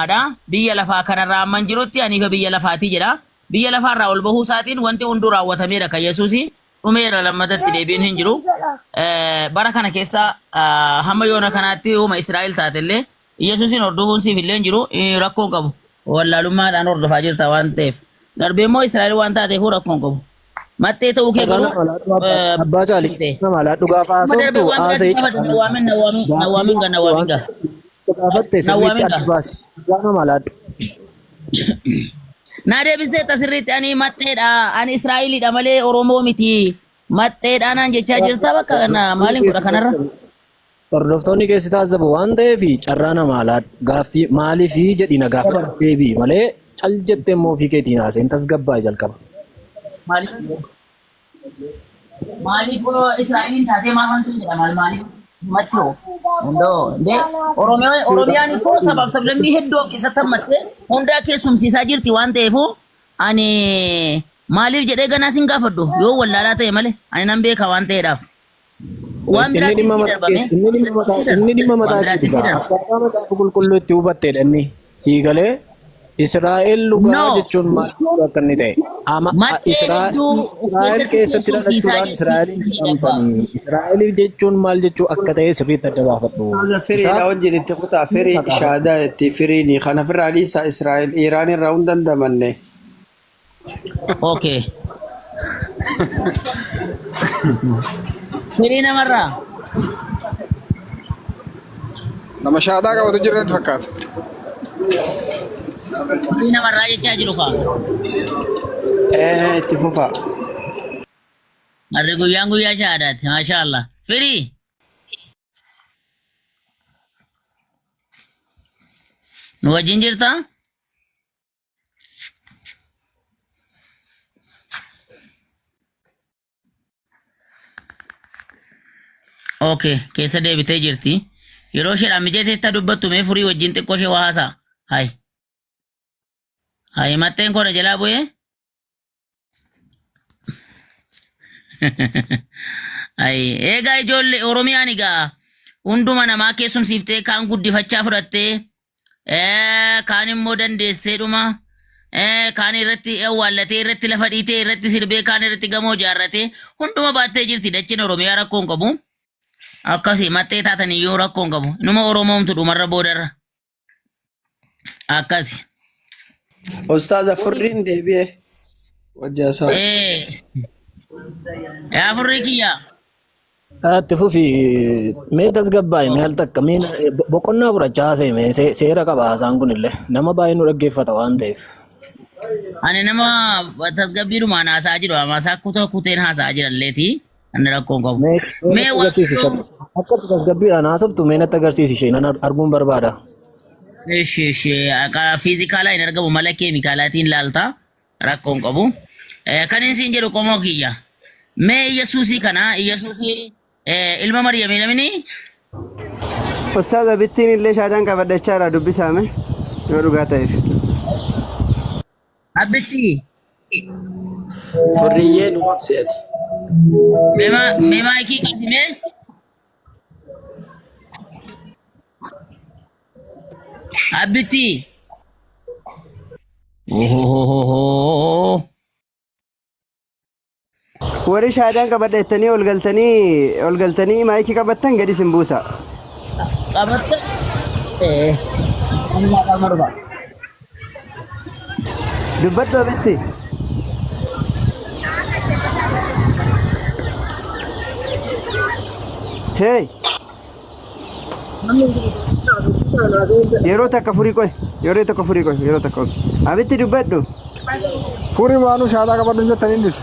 ada biyya lafaa kanarraa amman jirutti ani fa biyya lafaatii jedha. Biyya lafaarraa ol bahuu isaatiin wanti hunduu raawwatameera kan Yesuusi dhumeera lammatatti deebiin hin jiru. Bara kana keessa hamma yoona kanaatti uuma Israa'el taatellee Yesuusin hordofuun siif illee hin jiru rakkoon qabu. Wallaalummaadhaan hordofaa jirta waan ta'eef. Darbee immoo Israa'el waan taateef rakkoon qabu. Mattee ta'uu kee garuu abbaa caalii nama laa dhugaa faasoftu haasa'e nawaaminga gaafatte sirriitti adda baasi nama laadhu. Na deebistee tasirriitti ani matteedha ani Israa'eliidha malee Oromoo miti matteedha naan jechaa jirta bakka kana maaliin godha kanarra. Hordoftoonni keessi taasisamu waan ta'eef carraa namaa laadhu gaaffii maaliif jedhina gaafa deebii malee cal jettee immoo ofii keetiin haasa'in tasgabbaa jalqaba. Maaliif Israa'eliin taatee maafan sin jedha maaliif mattoo hundoo Oromiyaan ikkoo sabaaf sablammii hedduu of keessatti hammattee hundaa keessumsiisaa jirti waan ta'eefu ani maaliif jedhee ganaa sin gaafadhu yoo wallaalaa ta'e malee ani nan beeka waan ta'eedhaaf. Waan biraatti si darbame. Inni dhimma mataa keessaa akkaataa macaafa qulqulluu itti hubatteedha inni sii galee Israa'el lugaa jechuun maal akka inni ta'e. Israa'el keessatti dhalachuudhaan Israa'el jechuun maal jechuu akka ta'e sirriitti adda baafadhu. Firiidha wajjin itti kutaa firii shaadaa itti firiini kana firraa dhiisaa Israa'el Iraan irraa hin dandamanne. Okay. Firii namarraa. Nama shaadaa qabatu jiranitti fakkaata. Firii namarraa jechaa jiru kaa. Itti fufaa. Harri guyyaan guyyaa shaadaati maashaallah. Firii. Nu wajjin jirtaa? Okay, keessa deebitee jirti. Yeroo isheedhaan mijeeteetta dubbattu mee furii wajjin xiqqoo ishee waa haasa'a. Hayi. Hayi matteen koona jalaa bu'ee? Hayi eegaa ijoollee Oromiyaan egaa hunduma namaa keessumsiiftee kaan guddifachaa fudhattee kaan immoo dandeesseedhuma kaan irratti awwaallatee irratti lafa dhiitee irratti sirbee kaan irratti gamoo ijaarratee hunduma baattee jirti dachiin Oromiyaa rakkoon qabu. Akkasii mattee taatan iyyuu rakkoon qabu. Inuma Oromoomtu dhumarra boodarra. Akkasi. Ustaaza furriin deebi'ee wajjaasaa. Yaa furrii kiyyaa. Itti fufi mee tasgabbaa'e mee al takka mee boqonnaa fudhachaa haasa'e mee seera qaba haasaan kunillee nama baay'ee nu dhaggeeffata waan ta'eef. Ani nama tasgabbiidhumaan haasa'aa jiru amaasaa kuteen haasa'aa jiralleeti. Ani rakkoon qabu. Mee akka tasgabbiidhaan haasoftu mee natti agarsiisi ishee nan arguun barbaada. Fiizikaalaa hin argamu mala keemikaalaatiin laalta rakkoon qabu. Kan isin jedhu qomoo kiyya. Mee Yesuusii kana Yesuusii ilma Maryamii namni. Ustaaza bittiin illee shaadaan qabadachaa irraa dubbisaame yoo dhugaa ta'eef. Abbitti. Furriyyee dhumaaf se'ati. Mee maayikii qasimee. Abbitti. Warri shaadaan qabadheettanii ol galtanii maayikii qabattan gadi sin buusa. Qabatte. Amma qamarba. Dubbadhu abitti. Hey. Yeroo takka furii qoy. Yeroo takka obsi. Abitti dubbadhu. Furii waanuu shaadaa qabadhu jettanii innis.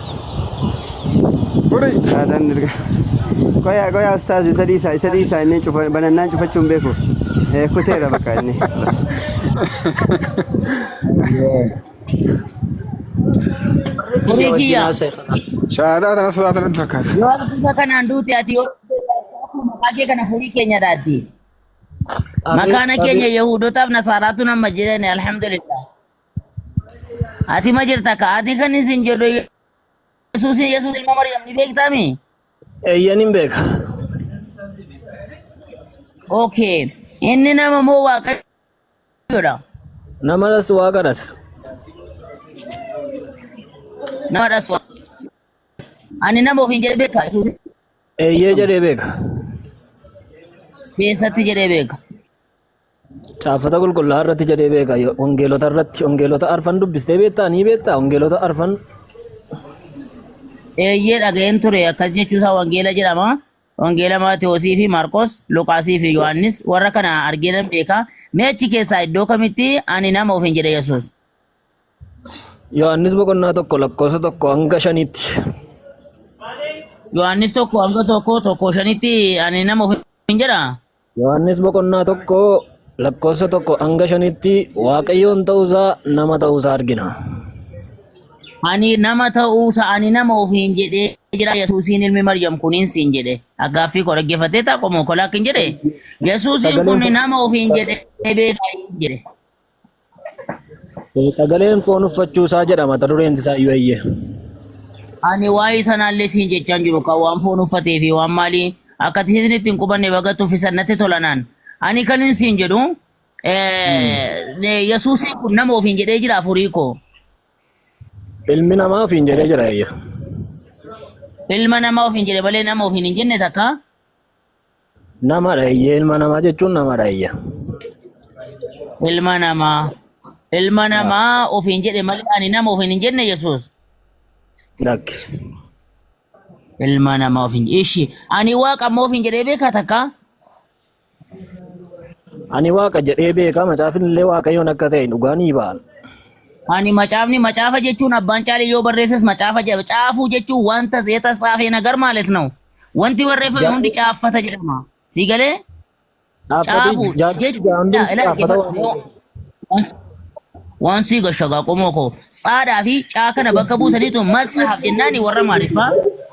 Furii. Shaadaan erga. Qoya ustaazi isa dhiisaa inni banannaan cufachuun beeku. Kuteera bakka inni. Furii kiyyaa. Shaadaa tana sodaatanitti fakkaata. Yoo bifa kanaan duuti ati yoo maqaa kana furii keenya daatti. Makaana keenya Yahudotaaf Nasaaraatu nama jedhani alhamdulillah. Ati ma jirta ka ati kan isin jedhu Yesuus ilma Maryam ni beektami? Eeyyanin beeka. Okay. Inni nama moo Waaqayyoodha? Namadas waaqadhas. Namadhas ani nama ofiin jedhee beeka Yesuus Eeyyee jedhee beeka. keessatti jedhee beeka. Caafata qulqullaa irratti jedhee beeka. Wangeelota irratti wangeelota arfan dubbistee beektaa ni beektaa wangeelota arfan. Eeyyee dhaga'een ture akkas jechuusaa wangeela jedhama. Wangeela Maatewosii fi Maarqos, Luqaasii fi Yohaannis warra kana argeen beeka. Mee achi keessaa iddoo kamitti ani nama ofiin jedhe Yesuus? Yohaannis boqonnaa tokko lakkoofsa tokko hanga shanitti. Yohaannis tokko hanga tokko shanitti ani nama ofiin jedha. Yohaannis boqonnaa tokko lakkoofsa tokko hanga shanitti Waaqayyoon ta'uusaa nama ta'uusaa argina. Ani nama ta'uusaa ani nama ofiin jedhee jira Yesuusiin ilmi Maryam kuniin siin jedhe. Aggaaffii koo dhaggeeffatee taaqomoo kolaa akkin jedhe. Yesuusiin kun nama ofiin jedhee beekaa jedhe. Sagaleen foon uffachuusaa jedhama mata dureen isaa iyyuu eeyyee. Ani waa'ee sanaallee siin jechaan jiru kan waan foon uffatee fi waan maalii akka isinitti hin qubanne baga tuffisan natti tolanaan. Ani kan hin siin jedhu Yesuusiin kun nama ofiin jedhee jira afurii koo. Ilmi namaa ofiin jedhee jira eeyya. Ilma namaa ofiin jedhe malee nama ofiin hin jenne takka. Namadha eeyyee ilma namaa jechuun namadha eeyya. Ilma namaa ofiin jedhe malee ani nama ofiin hin jenne Yesuus. Dakki. Ilma namaa ofiin ishi ani waaqa ammoo ofiin jedhee beekaa takka. Ani waaqa jedhee beekaa macaafni illee waaqayyoon akka ta'e dhugaa ni ba'a. Ani macaafa jechuun abbaan caalee yoo barreesses macaafa jedha. Caafuu jechuun wanta zeeta saafee nagar ማለት ነው. Wanti barreeffame hundi caaffata jedhama. Sii galee? Caafuu jechuudha. Waan sii gashagaa qomoo koo tsaadaa fi caa kana bakka buusaniitu matsaaf jennaani warra maariffaa.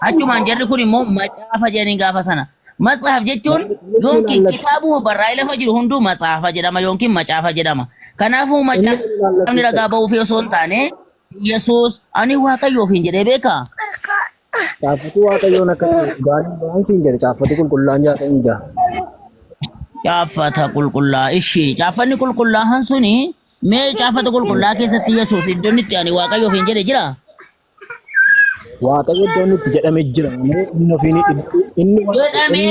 Achumaan jarri kun immoo macaafa jedhanii gaafa sana. Matsaaf jechuun yookiin kitaabuma barraa'ee lafa jiru hunduu matsaafa jedhama yookiin macaafa jedhama. Kanaafuu macaafni ragaa ba'uuf osoo hin taane Yesuus ani Waaqayyo ofiin jedhee beekaa. Caafatu waaqayyoon akka gaarii ba'aan siin jedhe caafatu qulqullaan jaatanii jira. Caafata qulqullaa ishii caafanni qulqullaahan suni mee caafata qulqullaa keessatti Yesuus iddoon itti ani Waaqayyo ofiin jedhe jira. Waaqayyo iddoon itti jedhame jira malee inni ofiin jedhamee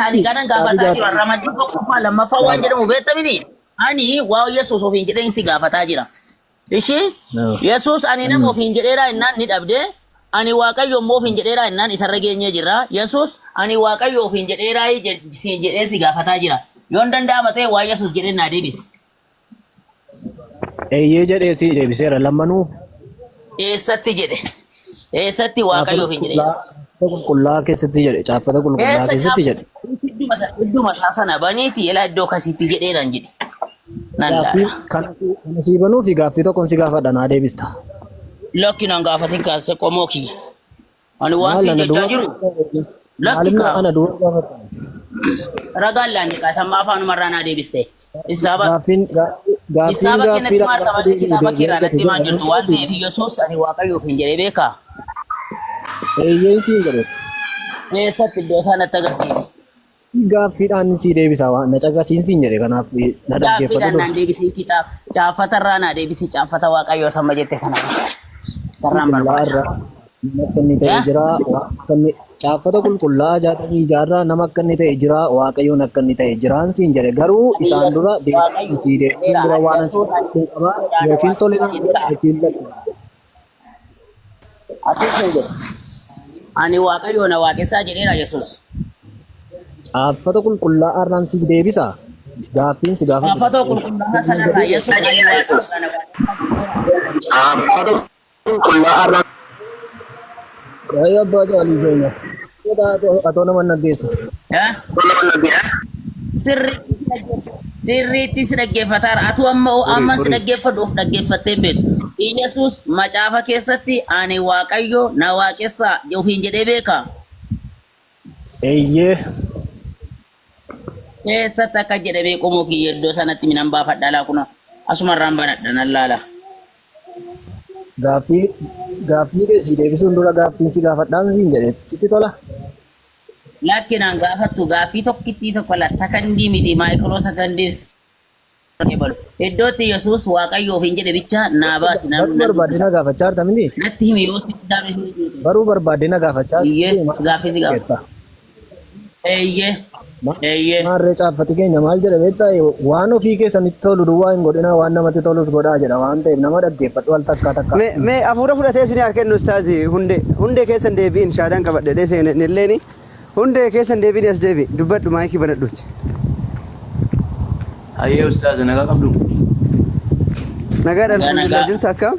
ani kanan gaafataa jira ramadii tokkoffaa lammaffaa waan jedhamu beektamini ani waa Yesuus ofiin jedheen si gaafataa jira. Ishii Yesuus ani nama ofiin jedheeraa innaan ni dhabde ani Waaqayyo immoo ofiin jedheeraa innaan isarra geenyee jira. Yesuus ani Waaqayyo ofiin jedheeraa siin jedhee si gaafataa jira. Yoon danda'ama ta'e waa Yesuus jedheen naa deebisi. Eeyyee jedhee si deebiseera lammanuu. Eessatti jedhe? Eessatti Waaqayyo ofiin jedhe Yesuus? Qulqullaa keessatti jedhe caafata qulqullaa keessatti jedhe. Idduma isaa sana baniiti ilaa iddoo akkasiitti jedheedhaan jedhe. Kana sii banuu fi gaaffii tokkoon si gaafadha naa deebista. Lakki nan gaafatin kaase qomoo kiyya. Ani waan siin jechaa jiru. Lakki kaa. Ana du'a gaafata. Ragaan laanne kaasammaa afaanumarraa naa deebiste. Isaaba Gaaffii kennatti maartamadde kitaaba keerraa natti himaan jirtu waan ta'eef Yesuus ani Waaqayyo ofiin jedhee beekaa. Eeyyeen siin jedhe. Eessatti iddoo isaa natti agarsiisi. Gaaffiidhaan si deebisa waan na caqasiin jedhe kanaaf na dhaggeeffatu. Gaaffiidhaan naan deebisii kitaaba caaffatarraa naa deebisii caaffata Waaqayyoo samma jette sana. Sarraan barbaada. Akka inni ta'e jira caaffata qulqullaa 66 nama akka inni ta'e jira Waaqayyoon akka inni ta'e jiraan siin jedhe garuu isaan dura deebisii si deebiin dura waan asiin qabaa yookiin tolinaan ittiin lakkisa. Ati kan jedhe ani Waaqayyo na waaqessaa jedheera Yesuus. Caaffata qulqullaa irraan si deebisa. Gaaffiin si gaafata. Caaffata qulqullaa sanarraa Yesuus ani waaqessaa. Caaffata qulqullaa irraan. Gaya abbaa jaalii keenya. Atoo nama naggeessu. Sirriitti si dhaggeeffataara. Atu amma si dhaggeeffadhuuf dhaggeeffattee beektu. Yesuus macaafa keessatti ani Waaqayyo na waaqessaa ofiin jedhee beekaa. Eeyyee. Eessatti akka jedhamee qomoo kiyya iddoo sanatti minan baafadha laa kunoo asumarraan banadha nan laala. Gaaffii keessi deebisuun dura gaaffiin si gaafadhaan siin jedhe sitti tola. Lakkinaan gaafattu gaaffii tokkittii tokko la sakandii miti maayikiroo sakandiif ebalu. Iddootti Yesuus Waaqayyoof hin jedhe bicha naa baasi Garuu barbaade na gaafachaa jirta miti. natti himi yoo sitti dhaame Garuu barbaade na gaafachaa iyyee gaaffisi gaafa. Eeyyee eeyyee Maarree caaffati keenya maal jedha beektaa waan ofii keessanitti tolu duwwaa hin godhina waan namatti tolus godhaa jedha waan ta'eef nama dhaggeeffadhu wal takkaa takkaa. Mee afuura fudhatee isin haa kennu ustaazi hundee keessan deebiin shaadaan qabadhee seenan illeen hundee keessan deebiin as deebi dubbadhu maayikii banadhuuti. Ayyee ustaaza nagaa qabdu. Nagaa alhamdulillah jirtu akka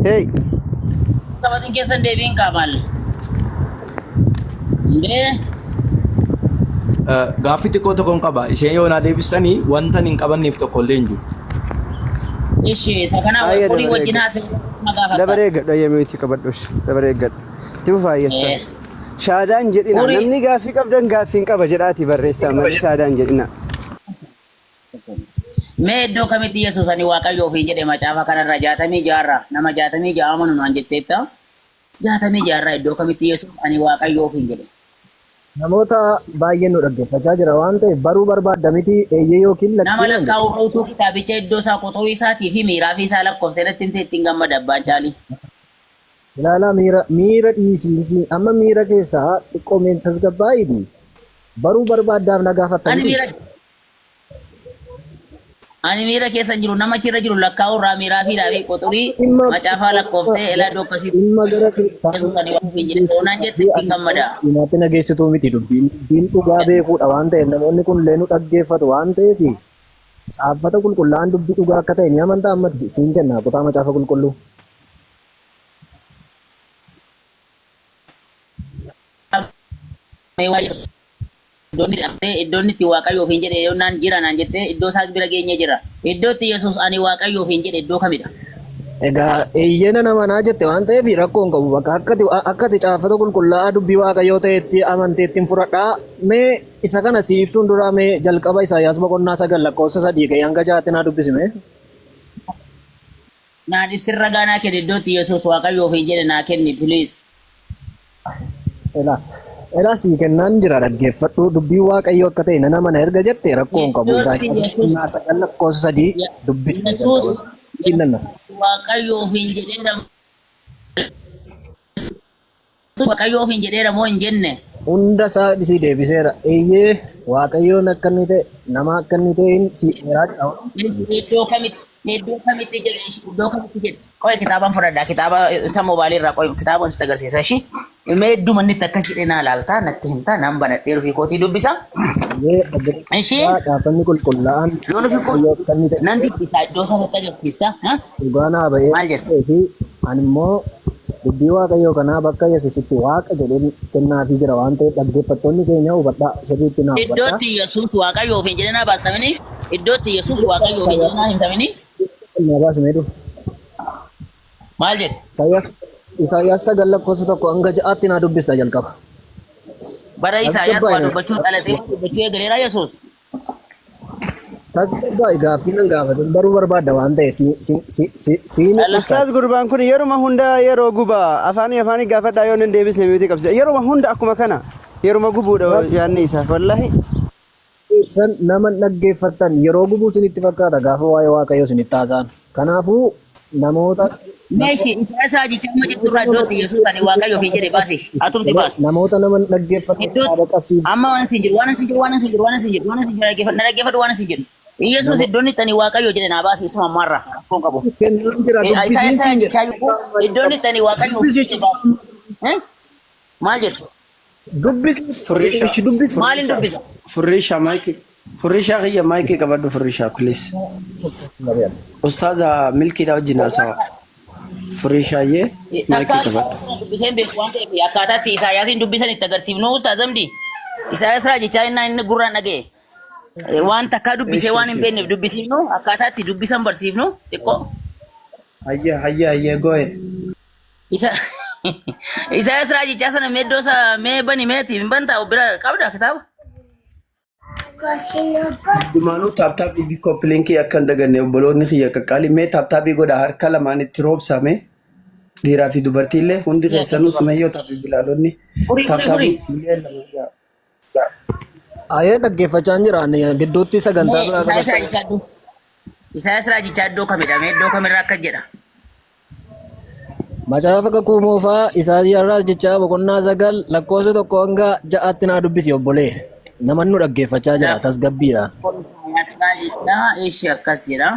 hey taphatiin keessan deebiin qaamal. Indee Gaaffii xiqqoo tokkoon qaba. Isheen yoo naa deebistanii wanta hin qabanneef tokko illee hin jiru. ishee isa kana furii wajjin haasa'e magaafata. dabaree eeggadhu ayyamee itti qabadhuus dabaree eeggadhu itti fufaayyestas shaadaan jedhina namni gaaffii qabdan gaaffiin qaba jedhaati barreessaa malee shaadaan jedhina. Mee iddoo kamitti Yesuus ani Waaqayyoof hin jedhe macaafa kanarra 66 nama 66 amanu naan jetteetta 66 iddoo kamitti Yesuus ani Waaqayyoof hin jedhe. Namoota baay'een nu dhaggeeffachaa jira waan ta'eef baruu barbaadda miti eeyyee yookiin Nama lakkaa'u dhawutuu kitaabicha iddoo isaa qoxoo isaatii fi miiraa fi isaa lakkooftee natti himte ittiin gammada abbaan caalii. ilaalaa miira dhiisiinsi amma miira keessaa xiqqoo meen tasgabbaa'idi baruu barbaaddaaf na gaafatta Ani miira keessa jiru nama achirra jiru lakkaa'u irraa miiraa fi dhaabii qoxurii macaafaa lakkooftee elaa iddoo akkasii dhimma gara Yesuus ani waan hin jedhe soonaan jette ittiin gammada. Diinaatti nageessituu miti dubbiin dhugaa beekuudha waan ta'eef namoonni kun illee nu dhaggeeffatu waan ta'eef caaffata qulqullaa'aan dubbii dhugaa akka ta'e ni amantaa ammati siin kenna kutaa macaafa qulqulluu. Iddoon itti Waaqayyoof hin jedhe yoo naan jira naan jettee iddoo isaa bira geenye jira. Iddoo itti Yesuus ani Waaqayyoof hin jedhe iddoo kamidha? Egaa eeyyena nama naa jette waan ta'eef rakkoo hin qabu bakka akkati caaffata qulqullaa'aa dubbii waaqayyoo ta'etti amanteettiin fudhadhaa mee isa kana si ibsuun dura mee jalqaba Isaayyaas boqonnaa 9 lakkoofsa 3 gahee hanga 6 naa dubbisime. Naan ibsirra gaanaa kenni iddoo itti Yesuus Waaqayyoof hin jedhe naa kenni please. Elaa sii kennaan jira dhaggeeffadhu dubbii waaqayyoo akka ta'e nama na erga jette rakkoo hin qabu Isaayyaas boqonnaa 9 lakkoofsa 3 dubbisime. Waaqayyoof hin jedheera moo hin jenne? Hunda isaa si deebiseera. Eeyyee waaqayyoon akka inni ta'e nama akka inni ta'e si dheeraa Iddoo kamitti jedhe iddoo kamitti jedhe qo'e kitaabaan fudhadhaa kitaaba isa mobaayilii irraa qo'e kitaabaan sitti agarsiisa ishee mee iddoo manni itti akkas jedhe naa laaltaa natti himtaa nan banadhee rufii kootii dubbisa. Ishee caafanni qulqullaa'aan yoo rufii kootii nan dubbisaa iddoo sanatti agarsiista. Dhugaa naa ba'ee Maal jette? ani immoo dubbii waaqayyoo kanaa bakka Yesuusitti waaqa jedhee kennaafii jira waan ta'eef dhaggeeffattoonni keenya hubadhaa sirriitti naa hubadhaa. Iddootti Yesuus Waaqayyoof hin jedhe naa baastamini iddootti Yesuus Waaqayyoof hin jedhe naa himtamini. Naa baasimee dur. Maal jette? Isaayyaas 9 lakkoofsa 1 hanga 6tti naa dubbista jalqaba. Bara Isaayyaas waa dubbachuu dhalatee dubbachuu eegaleera Yesuus. Tasgabbaa gaaffii nan gaafatu baruu barbaadda waan ta'eef siin Ustaaz gurbaan kun yeruma hunda yeroo guba afaanii gaafadhaa yoo nan deebisne miti qabse yeruma hunda akkuma kana yeruma gubuudha yaanni isaa wallahi. San nama dhaggeeffattan yeroo gubuu sinitti fakkaata gaafa waa'ee waaqayyoo sinitti haasa'an. Kanaafuu namoota Meeshi isa jicha amma jettu irraa iddootti Yesuus ani Waaqayyoof hin jedhe baasi atumti baasi. namoota nama dhaggeeffatan haadha qabsiif. Amma waan isin jiru dhaggeeffadhu waan isin jedhu. Yesuus iddoon itti ani Waaqayyoo jedhe naa baasi isuma ammaarra rakkoon qabu. Kennan jira dubbisiin siin jedha. Iddoon itti ani Waaqayyoof jedhe baasi. Maal jettu? Dubbisi. Maaliin dubbisa? Furisha kiyya maayikii qabadhu furisha please. Ustaaza milkiidha wajjin haasawa. Furishaayyee maayikii qabadhu. Dubbiseen beeku waan ta'eef akkaataatti Isaayyaasiin dubbisan itti agarsiifnu Ustaazamdi. Isaayyaas raajichaa inni gurraan dhaga'e. Waan takkaa dubbisee waan hin beekneef dubbisiifnu akkaataatti dubbisan barsiifnu xiqqoo. Hayyee goo'e. Isaayyaas raajichaa sana meeddoo mee bani meeti hin bantaa bira qabda kitaaba. Dumaanuu taaptaabii bikkoo pilinkii akka hin daganne obboloonni kiyya qaqqaali mee taaptaabii godha harka lamaan itti roobsame Dhiiraa fi dubartiillee hundi keessanuu sumayyoota fi bilaalonni Furii. taaptaabii Ayee dhaggeeffachaa hin jiraan gidduutti sagantaa biraa Isaayaas qabatta. raajichaa iddoo. Isaayaas raajichaa iddoo kamidha? Mee iddoo kamirraa akka jedha? Macaafa kakuu moofaa Isaayyaas jechaa boqonnaa 9 lakkoofsa 1 hanga 6tti naa dubbisi obbolee. Namoonni nu dhaggeeffachaa jira tasgabbiidha. Isaayaas raajichaa ishee akkas jedha.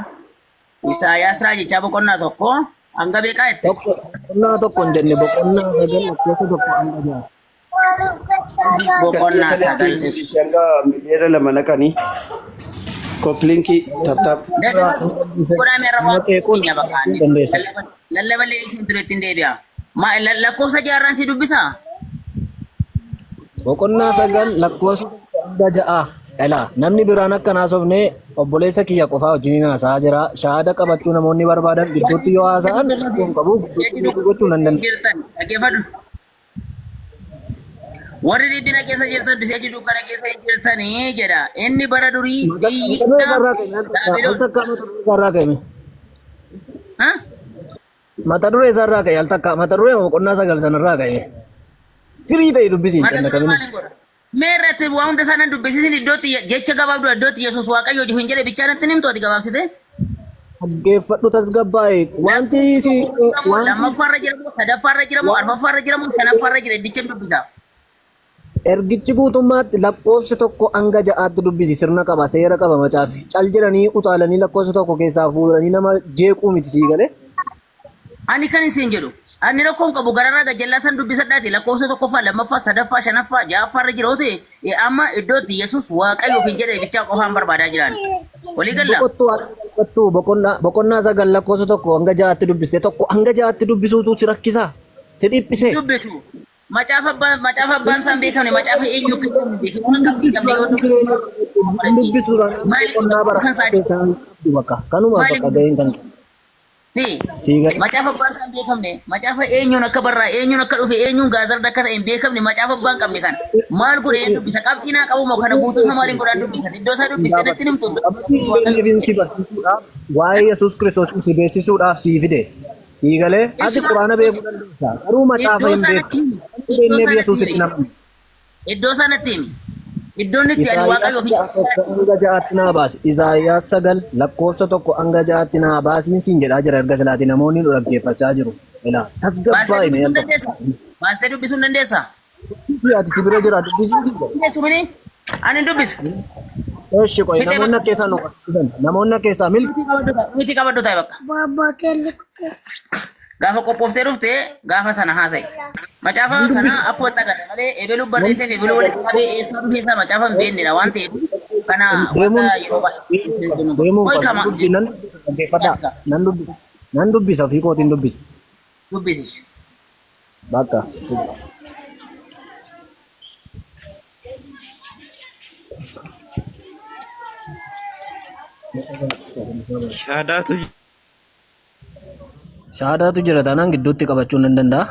Isaayaas raajichaa boqonnaa 1 hanga beekaa jette. Boqonnaa 1 hin jenne boqonnaa 9 lakkoofsa 1 hanga 6. Boqonnaa 9. Shanga miliyoona 2 naqanii koppiliinkii taaptaap. Godhamee irra keenya bakka lallaballee isin turetti hin deebi'a. Lakkoofsa jaarraan si dubbisaa? Boqonnaa 9 lakkoofsa 1 hanga 6. Elaa namni biraan akka naasofne obboleessa kiyya qofaa wajjin haasaa jira. Shahaada qabachuu namoonni barbaadan gidduutti yoo haasa'an kun qabu gochuu nan danda'a. Dhaggeeffadhu. Warri dhibbina keessa jirtan si'achi dukkana keessa hin jirtanii jedha. Inni bara durii mata duree isaarraa ka'e al takka mata duree boqonnaa 9 sanarraa ka'e. Firii ta'e dubbisiin mata canna duree qabine. maaliin godha? Mee irratti waa hunda isaanan dubbisisin iddootti jecha gabaabduu iddootti Yesuus Waaqayyoo hin jedhe bichaa natti himtu ati gabaabsite? Dhaggeeffadhu tasgabbaa'e wanti si wanti Lammaffaarra jiramu, sadaffaarra jiramu, arfaffaarra jiramu, shanaffaarra jira iddicha dubbisa. ergichi guutummaatti lakkoofsa 1 hanga 6tti dubbisi sirna qaba seera qaba macaafi cal jedhanii utaalanii lakkoofsa 1 keessaa fuudhanii nama jeequu miti sii galee. Ani kan isin jedhu. Ani rakkoon qabu gararraa gajjallaa san dubbisadhaati lakkoofsa 1ffaa, lammaffaa, sadaffaa, shanaffaa, ja'affaarra jira oote amma iddootti Yesuus Waaqayyoof hin jedhe bichaa qofaan barbaadaa jiran. Walii galla. Boqonnaa 9 lakkoofsa 1 hanga 6tti dubbiste 1 hanga 6tti dubbisuutu si rakkisa si dhiphise. Dubbisu. Macaafa abbaan isaan beekamne macaafa eenyu akka jedhamu beekamu kan qabne yoo dubbisu. Kanuma bakka ga'een kan macaafa abbaan isaan beekamne macaafa eenyuun akka barraa eenyuun akka dhufe eenyuun gaazarda akka ta'e hin beekamne macaafa abbaan qabne kan maal godhee dubbisa qabxiinaa qabu moo kana guutuu isaa maaliin godhaan dubbisa iddoo isaa dubbiste natti himtu. Waa'ee Yesuus Kiristoos si beeksisuudhaaf sii fide. Sii galee ati quraana beekuu dandeessa. Garuu macaafa hin beektu. Iddoo sanatti himi. Iddoon itti ani Waaqayyoof hanga 6tti naa baasi. Isaayyaas 9 lakkoofsa 1 hanga 6tti naa baasiin siin jedhaa jira erga silaati namoonni nu dhaggeeffachaa jiru. Ilaa tasgabbaa'e mee baastee dubbisuu hin dandeessaa? Ati si bira jira dubbisuu hin dandeessu mini? Ani hin dubbisu. Eeshi qoy namoonni keessaa nu qabatan namoonni keessaa miti qabadhu ta'e bakka. Gaafa qophooftee dhuftee gaafa sana haasa'i. Macaafa kana akkuma itti agarre malee eebeluu barreessee fi eebeluu walitti qabee eessaa dhufee isaa macaafa hin beeknedha waan ta'eef kana wanta yeroo baay'ee nan dubbisa ofii kootiin dubbisa. Dubbisi. Bakka. Shahaadaatu jira taanaan gidduutti qabachuun nan danda'a.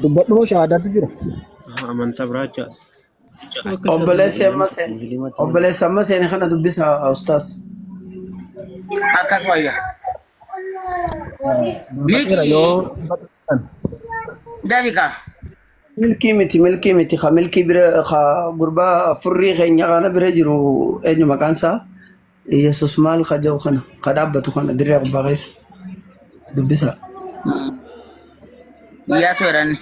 Dubbadhu moo shahaadaatu jira? Amantaa biraachaa. obboleessa amma seene kana dubbisa ustaas. Akkas wayya. Daafika. Milkii miti ka milkii bira ka gurbaa furrii keenya kana bira jiru eenyu maqaan isaa Yesuus maal ka jiru kana ka dhaabbatu kana dirree gubbaa keessa dubbisa. Iyyaasuu jedhanne.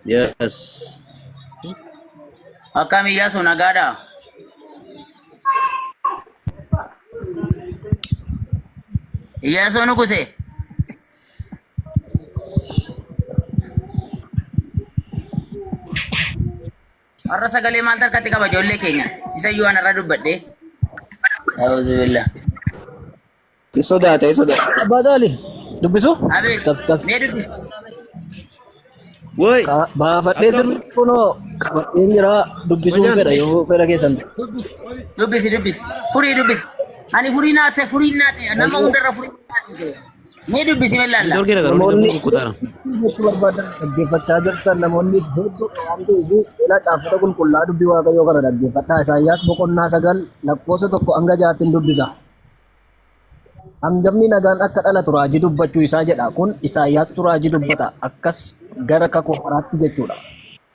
Yes. Akkam Iyyaasuu nagaadhaa? Iyyaasuu nuguse. Har'a sagalee maal harkatti qaba ijoollee keenya? Isa iyyuu ana irra dubbadhee. A'uuzu billah. Sodaate. Abbaa Daali dubbisu? Abeet. Mee dubbisu. Woi, Baafadhee sirriitti kunoo qabadheen jira dubbisuun fedha yoo fedha keessan. Dubbisi. Ani furii naate nama hundarra furii naate. Mee dubbisi mellaalla. Dorge daga Namoonni namoonni kutara. hedduu barbaadan dhaggeeffachaa jirtan namoonni hedduu waan ta'eef ilaa caafata qulqullaa'aa dubbii waaqayyoo kana dhaggeeffadhaa. Isaayyaas boqonnaa 9 lakkoofsa 1 hanga 6 dubbisa. Hangafni nagaan akka dhalatu raajii dubbachuu isaa jedha. Kun Isaayyaastu raajii dubbata. Akkas gara kakuu haraatti jechuudha.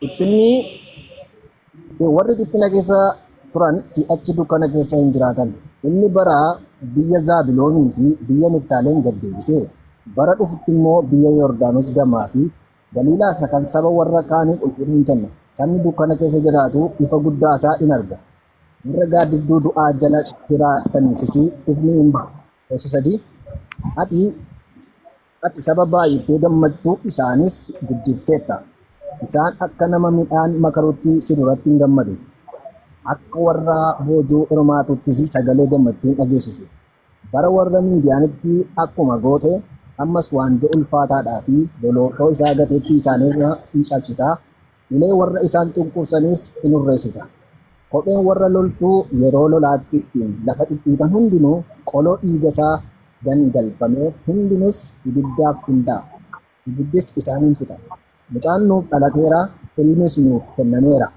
Dhiphinni warri dhiphina keessa turan si'achi dukkana keessa hin jiraatan. Inni bara biyya Zaabiloonii fi biyya Niftaalem gad deebisee bara dhufutti immoo biyya Yordaanos gamaa fi Galiilaa isa kan saba warra kaanii ulfina hin kenna. Sabni dukkana keessa jiraatu ifa guddaa isaa in arga. Warra gaaddidduu du'aa jala jiraataniifis ifni hin bahu. Gosa 3 ati saba baay'iftee gammachuu isaanis guddifteetta. Isaan akka nama midhaan makaruutti si duratti hin gammadu. Akka warra boojuu hirmaatuttis sagalee gammachuun dhageessisu. Bara warra Miidiyaanitti akkuma goote ammas waanjoo ulfaataadhaa fi loloottoo isaa gateettii isaaniirra hin cabsitaa. Ulee warra isaan cunqursanis in urreessita. Kopheen warra loltuu yeroo lolaatti ittiin lafa dhidhiitan hundinuu qoloo dhiiga isaa gangalfamee hundinuus ibiddaaf hin ta'a. Ibiddis isaaniin fixa. Mucaan nuuf dhalateera, ilmis nuuf kennameera.